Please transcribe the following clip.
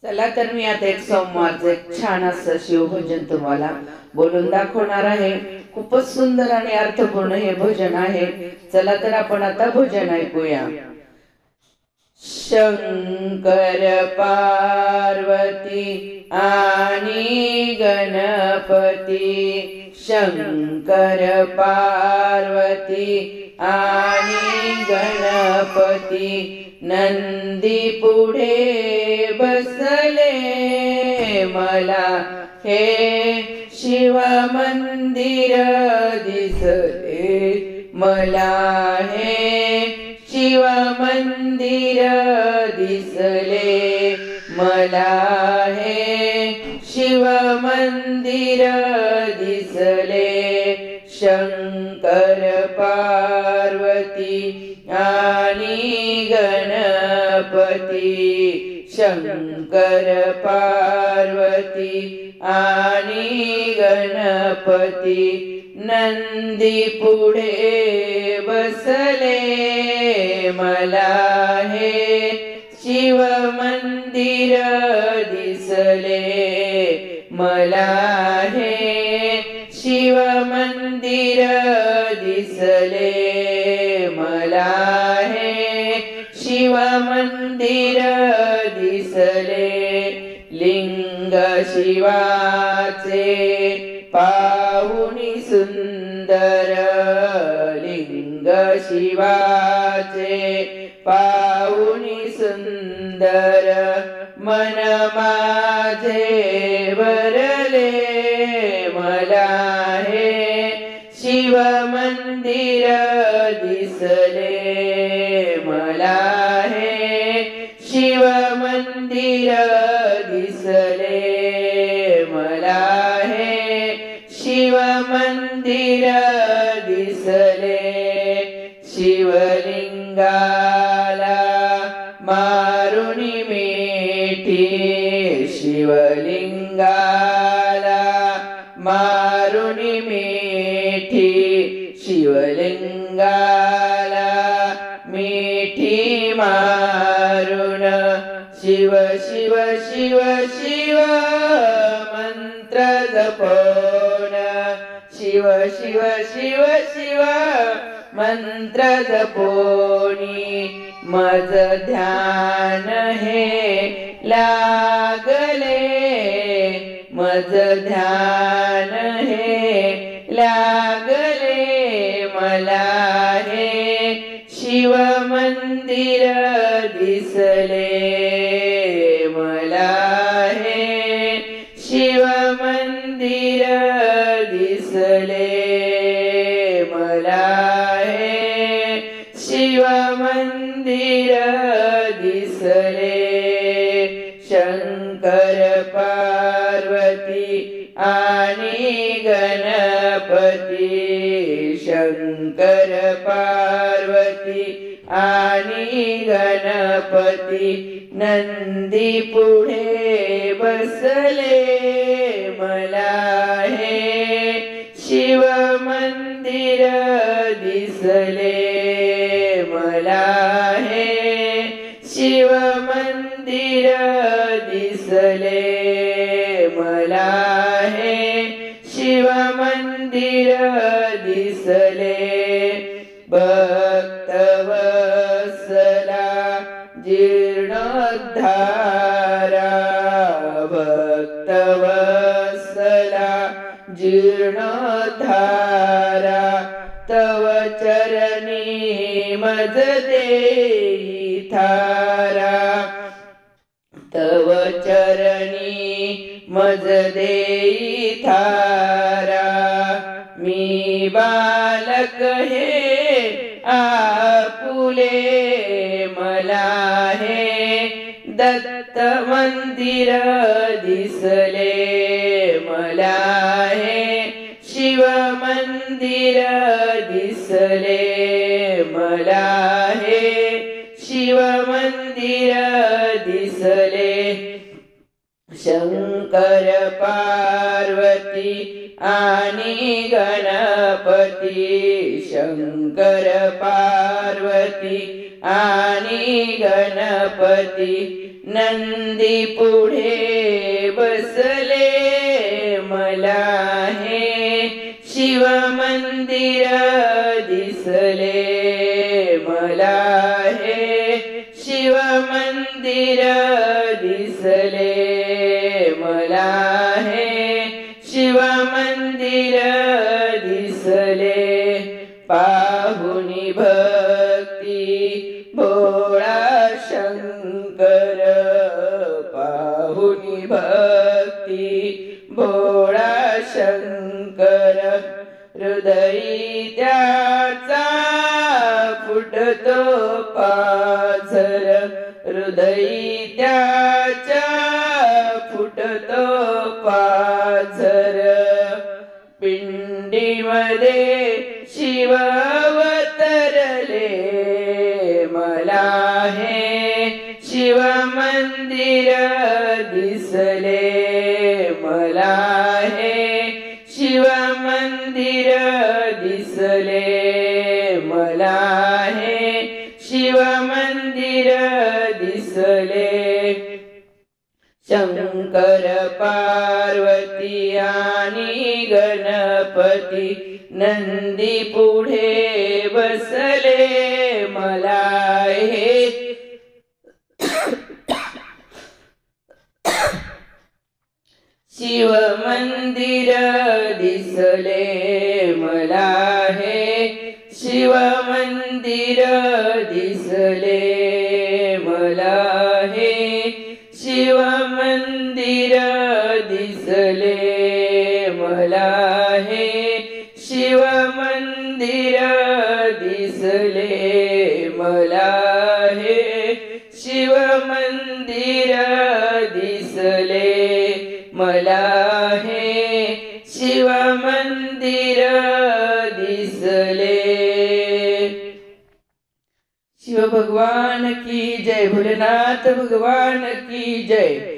चला तर मी आता एक सोमवारचं एक छान असं शिवभजन तुम्हाला बोलून दाखवणार आहे। खूपच सुंदर आणि अर्थपूर्ण हे भजन आहे। चला तर आपण आता भजन ऐकूया। शंकर पार्वती आणि गणपती, शंकर पार्वती आणि गणपती, नंदी पुढे बसले मला हे शिव मंदिर दिसले मला, हे शिव मंदिर दिसले मला, हे शिव मंदिर दिसले। शंकर पार्वती आणि गणपती, शंकर पार्वती आणि गणपती, नंदी पुढे बसले मला हे शिव मंदिर दिसले मला, हे शिव मंदिर दिसले मला, हे शिव मंदिर दिसले। लिंग शिवाचे पाहुनी सुंदर, लिंग शिवाचे पाहुनी सुंदर, मन माझे भरले मला हे शिव मंदिर दिसले मला, हे शिव मंदिर दिसले मला, हे शिव मंदिर दिसले। शिवलिंगाला मारुनी मिठी, शिवलिंगाला मारुनी मिठी, शिवलिंगाला मिठी मारुन, शिव शिव शिव शिव मंत्र जपोन, शिव शिव शिव शिव मंत्र जपोनी, मज ध्यान हे लागले, मज ध्यान हे लागले मला, हे शिव मंदिर दिसले मला, हे शिव मंदिर दिसले मला, हे शिव मंदिर दिसले। शंकर पार्वती आणि गणपती, शंकर पार्वती आणि गणपती, नंदी पुढे बसले मला हे शिव मंदिर दिसले मला, हे शिव मंदिर दिसले मला, हे शिव मंदिर दिसले। भक्तवत्सला जीर्णोद्धारा, भक्तवत्सला जीर्णोद्धारा, तव चरणी मज देई थारा, तव चरणी मज देई थारा। मी बालक हे आपुले मला हे दत्त मंदिर दिसले मला, हे शिव मंदिर दिसले मला, हे शिव मंदिर दिसले। शंकर पार्वती आणि गणपती, शंकर पार्वती आणि गणपती, नंदी पुढे बसले मला हे शिव मंदिर दिसले मला हे शिव मंदिर दिसले मला हे शिव मंदिर दिसले पाहुनी भक्ती भोळा शंकर पाहुनी भक्ती भोळा शंकर हृदयी त्याचा फुटतो पाझर हृदयी त्याच्या फुटतो पाझर पिंडीमध्ये शिव अवतरले मला हे शिव मंदिर दिसले मला हे शिव मंदिर दिसले मला हे शिव मंदिर दिसले शंकर पार्वती आणि गणपती नंदी पुढे बसले मला हे शिव मंदिर दिसले मला हे शिव मंदिर दिसले मला हे शिव मंदिर दिसले मला हे शिव मंदिर दिसले मला हे शिव मंदिर दिसले मला हे शिव मंदिर दिसले। शिव भगवान की जय, भोलेनाथ भगवान की जय।